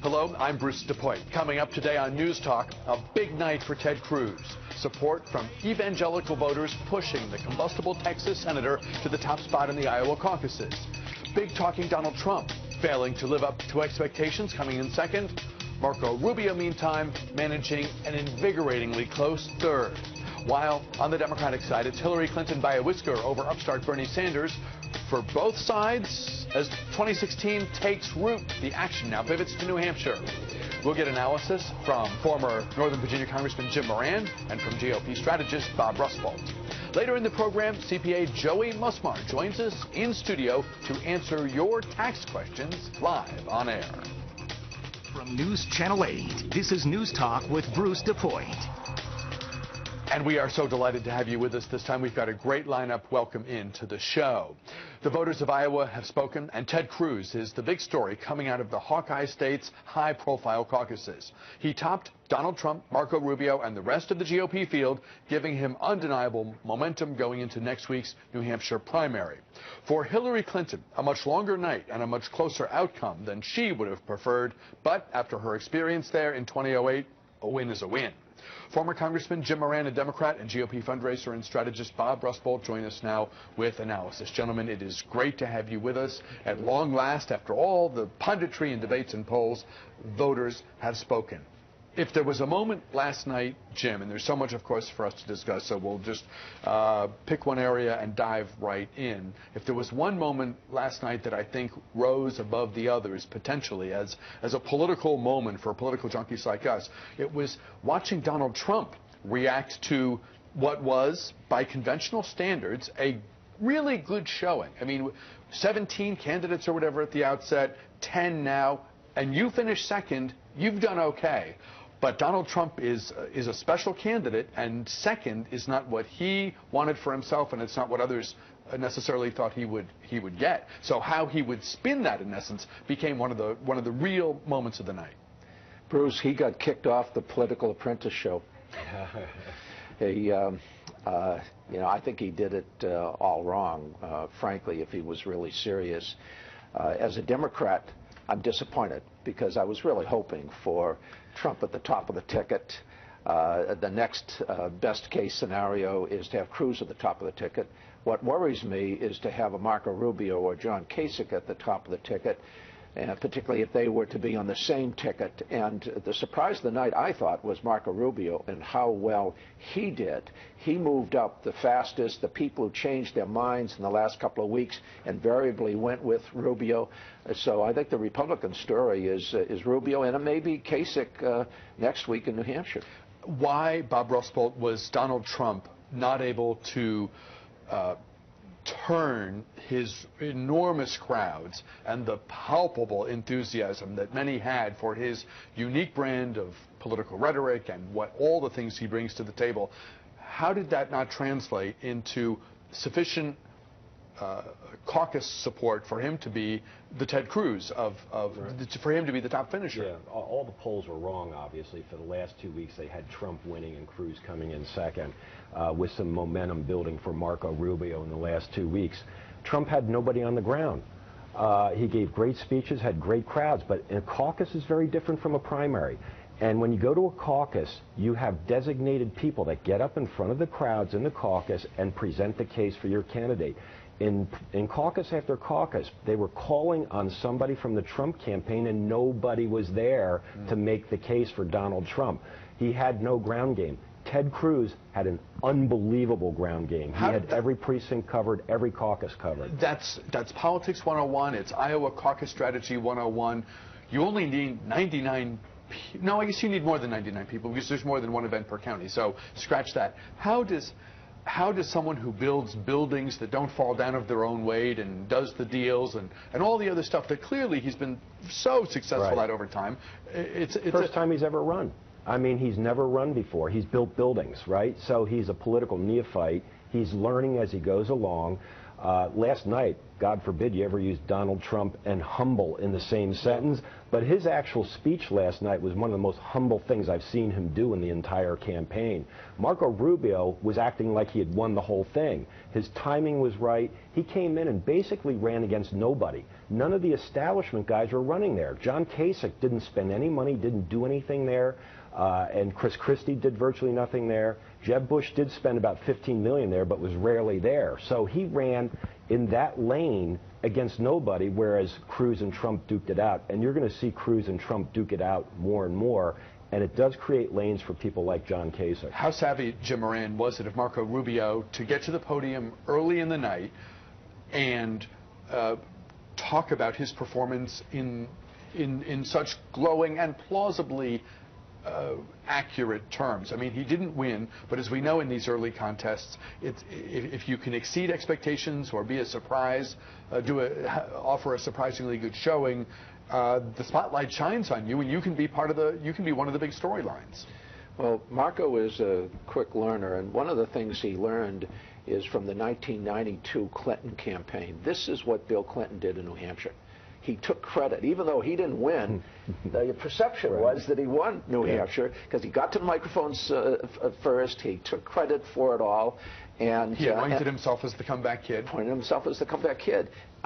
Hello, I'm Bruce DePoy. Coming up today on News Talk, a big night for Ted Cruz. Support from evangelical voters pushing the combustible Texas senator to the top spot in the Iowa caucuses. Big talking Donald Trump, failing to live up to expectations, coming in second. Marco Rubio, meantime, managing an invigoratingly close third. While on the Democratic side, it's Hillary Clinton by a whisker over upstart Bernie Sanders. For both sides, as 2016 takes root, the action now pivots to New Hampshire. We'll get analysis from former Northern Virginia Congressman Jim Moran and from GOP strategist Bob Rustbolt. Later in the program, CPA Joey Musmar joins us in studio to answer your tax questions live on air. From News Channel 8, this is News Talk with Bruce DePoy. And we are so delighted to have you with us this time. We've got a great lineup. Welcome into the show. The voters of Iowa have spoken, and Ted Cruz is the big story coming out of the Hawkeye State's high-profile caucuses. He topped Donald Trump, Marco Rubio, and the rest of the GOP field, giving him undeniable momentum going into next week's New Hampshire primary. For Hillary Clinton, a much longer night and a much closer outcome than she would have preferred, but after her experience there in 2008, a win is a win. Former Congressman Jim Moran, a Democrat, and GOP fundraiser and strategist Bob Rustbolt join us now with analysis. Gentlemen, it is great to have you with us. At long last, after all the punditry and debates and polls, voters have spoken. If there was a moment last night, Jim, and there's so much, of course, for us to discuss, so we'll just pick one area and dive right in. If there was one moment last night that I think rose above the others, potentially, as a political moment for political junkies like us, it was watching Donald Trump react to what was, by conventional standards, a really good showing. I mean, 17 candidates or whatever at the outset, 10 now, and you finished second, you've done okay. But Donald Trump is a special candidate, and second is not what he wanted for himself, and it's not what others necessarily thought he would get. So how he would spin that, in essence, became one of the real moments of the night. Bruce, he got kicked off the Political Apprentice show. He, I think he did it all wrong, frankly, if he was really serious. As a Democrat, I'm disappointed because I was really hoping for Trump at the top of the ticket. The next best case scenario is to have Cruz at the top of the ticket. What worries me is to have a Marco Rubio or John Kasich at the top of the ticket, and particularly if they were to be on the same ticket. And the surprise of the night, I thought, was Marco Rubio and how well he did. He moved up the fastest. The people who changed their minds in the last couple of weeks invariably went with Rubio. So I think the Republican story is Rubio, and it may be Kasich next week in New Hampshire. Why, Bob Rustbolt, was Donald Trump not able to turn his enormous crowds and the palpable enthusiasm that many had for his unique brand of political rhetoric and what all the things he brings to the table? How did that not translate into sufficient caucus support for him to be the Ted Cruz for him to be the top finisher? Yeah, all the polls were wrong, obviously. For the last 2 weeks, they had Trump winning and Cruz coming in second, with some momentum building for Marco Rubio in the last 2 weeks. Trump had nobody on the ground. He gave great speeches, had great crowds, but a caucus is very different from a primary. And when you go to a caucus, you have designated people that get up in front of the crowds in the caucus and present the case for your candidate. In caucus after caucus, they were calling on somebody from the Trump campaign, and nobody was there to make the case for Donald Trump. He had no ground game. Ted Cruz had an unbelievable ground game. He had every precinct covered, every caucus covered. That's politics 101. It's Iowa caucus strategy 101. You only need 99. No, I guess you need more than 99 people because there's more than one event per county. So scratch that. How does someone who builds buildings that don't fall down of their own weight and does the deals and all the other stuff that clearly he's been so successful at over time, it's first time he's ever run. I mean, he's never run before. He's built buildings, right? So he's a political neophyte. He's learning as he goes along. Last night, God forbid you ever use Donald Trump and humble in the same sentence, but his actual speech last night was one of the most humble things I've seen him do in the entire campaign. Marco Rubio was acting like he had won the whole thing. His timing was right. He came in and basically ran against nobody. None of the establishment guys were running there. John Kasich didn't spend any money, didn't do anything there. And Chris Christie did virtually nothing there. Jeb Bush did spend about $15 million there, but was rarely there. So he ran in that lane against nobody, whereas Cruz and Trump duked it out. And you're going to see Cruz and Trump duke it out more and more. And it does create lanes for people like John Kasich. How savvy, Jim Moran, was it of Marco Rubio to get to the podium early in the night and talk about his performance in such glowing and plausibly accurate terms? I mean, he didn't win, but as we know in these early contests, if you can exceed expectations or be a surprise, offer a surprisingly good showing, the spotlight shines on you, and you can be one of the big storylines. Well, Marco is a quick learner, and one of the things he learned is from the 1992 Clinton campaign. This is what Bill Clinton did in New Hampshire. He took credit, even though he didn't win. The perception was that he won New Hampshire because he got to the microphones first. He took credit for it all, and he anointed himself as the comeback kid.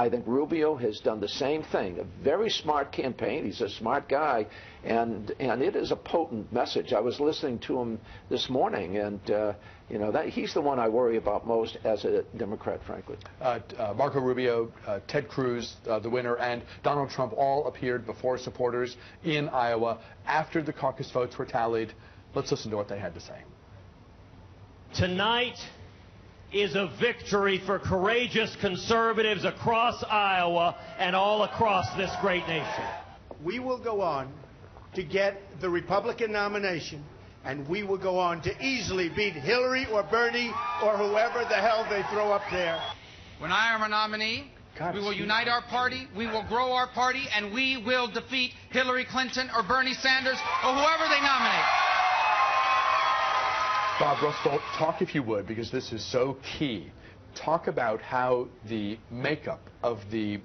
I think Rubio has done the same thing. A very smart campaign. He's a smart guy, and it is a potent message. I was listening to him this morning, and he's the one I worry about most as a Democrat, frankly. Marco Rubio, Ted Cruz, the winner, and Donald Trump all appeared before supporters in Iowa after the caucus votes were tallied. Let's listen to what they had to say. Tonight is a victory for courageous conservatives across Iowa and all across this great nation. We will go on to get the Republican nomination, and we will go on to easily beat Hillary or Bernie or whoever the hell they throw up there. When I am a nominee, we will unite our party, we will grow our party, and we will defeat Hillary Clinton or Bernie Sanders or whoever they nominate. Bob Russell, talk, if you would, because this is so key. Talk about how the makeup of the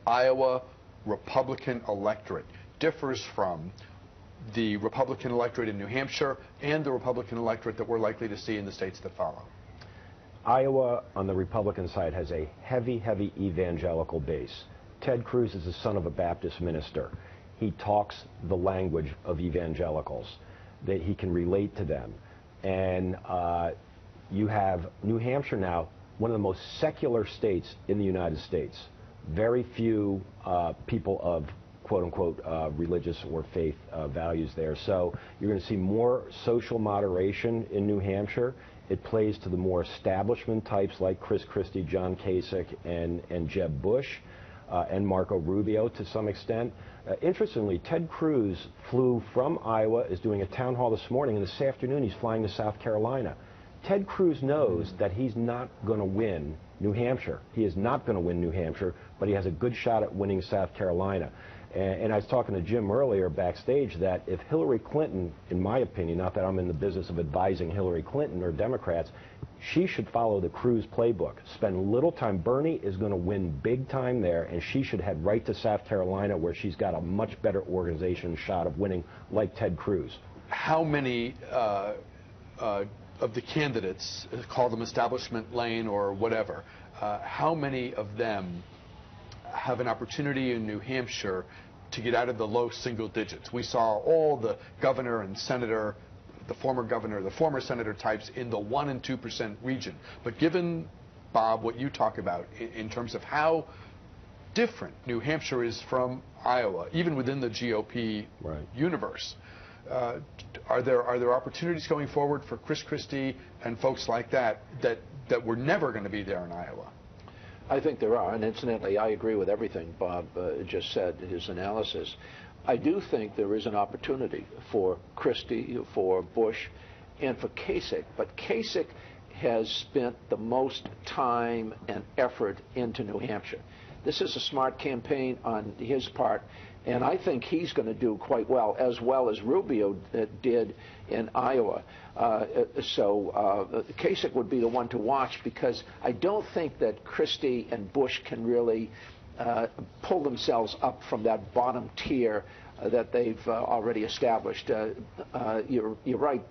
Iowa Republican electorate differs from the Republican electorate in New Hampshire and the Republican electorate that we're likely to see in the states that follow. Iowa, on the Republican side, has a heavy, heavy evangelical base. Ted Cruz is the son of a Baptist minister. He talks the language of evangelicals, that he can relate to them. And you have New Hampshire now, one of the most secular states in the United States. Very few people of quote-unquote religious or faith values there. So you're going to see more social moderation in New Hampshire. It plays to the more establishment types like Chris Christie, John Kasich, and Jeb Bush, and Marco Rubio to some extent. Interestingly, Ted Cruz flew from Iowa, is doing a town hall this morning, and this afternoon he's flying to South Carolina. Ted Cruz knows that he's not going to win New Hampshire. He is not going to win New Hampshire, but he has a good shot at winning South Carolina. And I was talking to Jim earlier backstage that if Hillary Clinton, in my opinion, not that I'm in the business of advising Hillary Clinton or Democrats, she should follow the Cruz playbook. Spend little time. Bernie is going to win big time there, and she should head right to South Carolina where she's got a much better organization shot of winning like Ted Cruz. How many of the candidates, call them establishment lane or whatever, how many of them have an opportunity in New Hampshire to get out of the low single digits? We saw all the governor and senator, the former governor, the former senator types in the 1% and 2% region. But given, Bob, what you talk about in terms of how different New Hampshire is from Iowa, even within the GOP universe, are there opportunities going forward for Chris Christie and folks like that were never going to be there in Iowa? I think there are, and incidentally, I agree with everything Bob just said in his analysis. I do think there is an opportunity for Christie, for Bush, and for Kasich, but Kasich has spent the most time and effort into New Hampshire. This is a smart campaign on his part, And I think he's going to do quite well as Rubio did in Iowa. So Kasich would be the one to watch, because I don't think that Christie and Bush can really pull themselves up from that bottom tier that they've already established. You're right,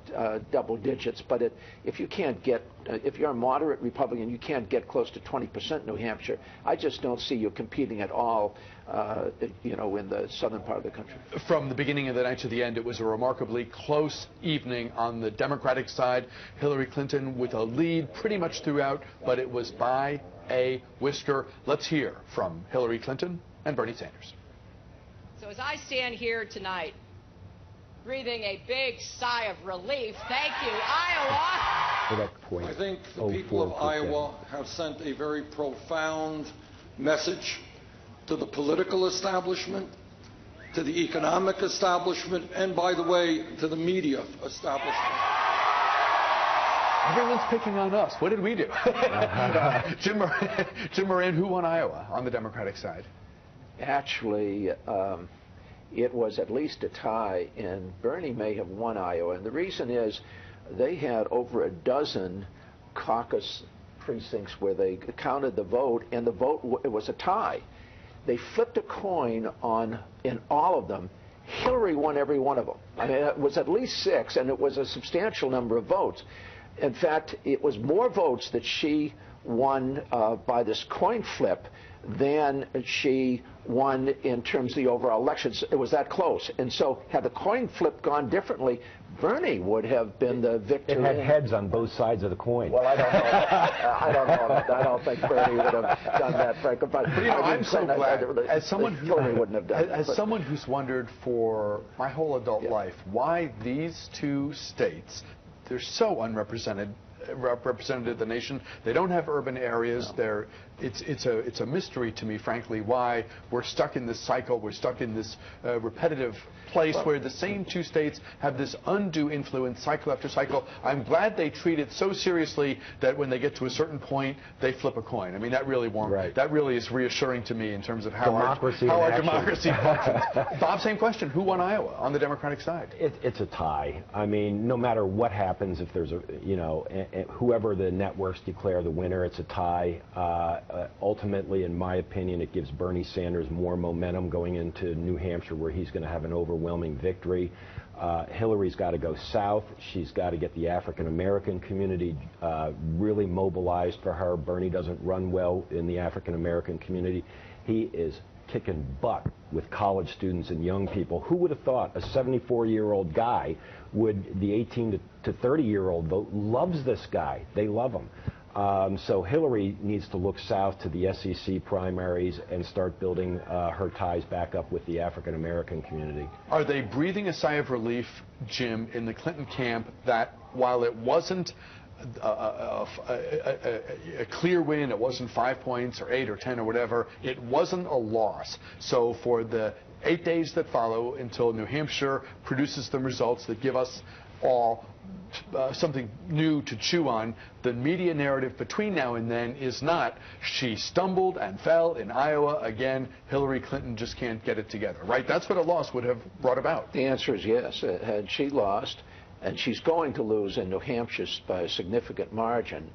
double digits, but if you can't get, if you're a moderate Republican, you can't get close to 20% New Hampshire. I just don't see you competing at all, in the southern part of the country. From the beginning of the night to the end, it was a remarkably close evening on the Democratic side. Hillary Clinton with a lead pretty much throughout, but it was by a whisker. Let's hear from Hillary Clinton and Bernie Sanders. So as I stand here tonight, breathing a big sigh of relief, thank you, Iowa. I think the people of Iowa have sent a very profound message to the political establishment, to the economic establishment, and, by the way, to the media establishment. Everyone's picking on us. What did we do? Jim Moran, who won Iowa on the Democratic side? Actually, it was at least a tie, and Bernie may have won Iowa. And the reason is they had over a dozen caucus precincts where they counted the vote, and the vote, it was a tie. They flipped a coin in all of them. Hillary won every one of them. I mean, it was at least 6, and it was a substantial number of votes. In fact, it was more votes that she won by this coin flip than she won in terms of the overall elections. It was that close. And so had the coin flip gone differently, Bernie would have been the victor. It had heads on both sides of the coin. Well, I don't know. I don't know. I don't think Bernie would have done that, Frank. But I'm so glad, as someone Hillary wouldn't have done as someone who's wondered for my whole adult life why these two states, they're so unrepresented. Represented the nation. They don't have urban areas. No. It's a mystery to me, frankly, why we're stuck in this cycle. We're stuck in this repetitive place where the same two states have this undue influence cycle after cycle. I'm glad they treat it so seriously that when they get to a certain point, they flip a coin. I mean, that really that really is reassuring to me in terms of how our democracy functions. Bob, same question. Who won Iowa on the Democratic side? It's a tie. I mean, no matter what happens, if there's whoever the networks declare the winner, it's a tie. Ultimately, in my opinion, it gives Bernie Sanders more momentum going into New Hampshire, where he's going to have an overwhelming victory. Hillary's got to go south. She's got to get the African-American community really mobilized for her. Bernie doesn't run well in the African-American community. He is kicking butt with college students and young people. Who would have thought a 74-year-old guy would, the 18 to 30-year-old vote, loves this guy. They love him. So Hillary needs to look south to the SEC primaries and start building her ties back up with the African-American community. Are they breathing a sigh of relief, Jim, in the Clinton camp, that while it wasn't a clear win, it wasn't 5 points or 8 or 10 or whatever, it wasn't a loss? So for the 8 days that follow until New Hampshire produces the results that give us all something new to chew on, the media narrative between now and then is not she stumbled and fell in Iowa again, Hillary Clinton just can't get it together, right? That's what a loss would have brought about. The answer is yes. Had she lost, and she's going to lose in New Hampshire by a significant margin,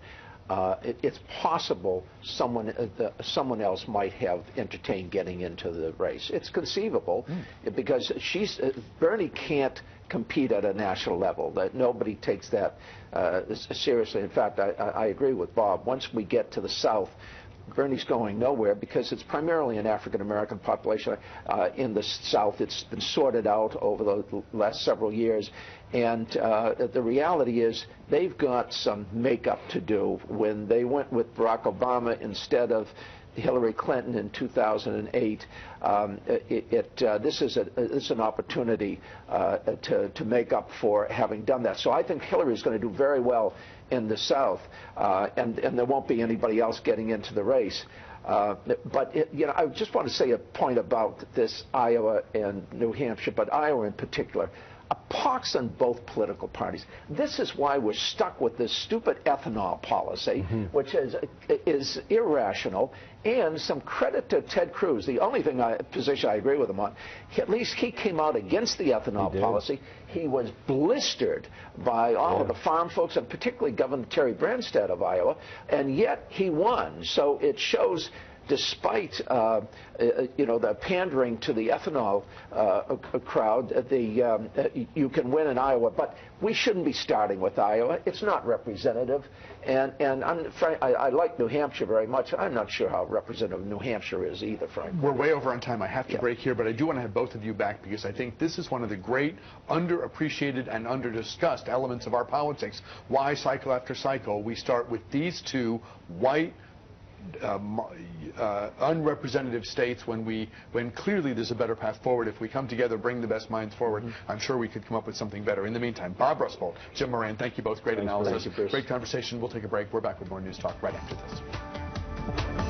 it's possible someone else might have entertained getting into the race. It's conceivable because Bernie can't compete at a national level. That nobody takes that seriously. In fact, I agree with Bob. Once we get to the South, Bernie's going nowhere because it's primarily an African-American population. In the South, it's been sorted out over the last several years. And the reality is they've got some makeup to do. When they went with Barack Obama instead of Hillary Clinton in 2008, this is an opportunity to make up for having done that. So I think Hillary is going to do very well in the South, and there won't be anybody else getting into the race. But I just want to say a point about this Iowa and New Hampshire, but Iowa in particular. a pox on both political parties. This is why we're stuck with this stupid ethanol policy, which is irrational. And some credit to Ted Cruz. The only position I agree with him on, at least he came out against the ethanol policy. He was blistered by all of the farm folks, and particularly Governor Terry Branstad of Iowa, and yet he won. So it shows, despite the pandering to the ethanol crowd, you can win in Iowa. But we shouldn't be starting with Iowa. It's not representative. And I like New Hampshire very much. I'm not sure how representative New Hampshire is either, frankly. We're way over on time. I have to break here, but I do want to have both of you back because I think this is one of the great underappreciated and underdiscussed elements of our politics. Why cycle after cycle we start with these two white unrepresentative states when clearly there's a better path forward. If we come together, bring the best minds forward, I'm sure we could come up with something better. In the meantime, Bob Rustvold, Jim Moran, thank you both. Great analysis. Great conversation. We'll take a break. We're back with more News Talk right after this.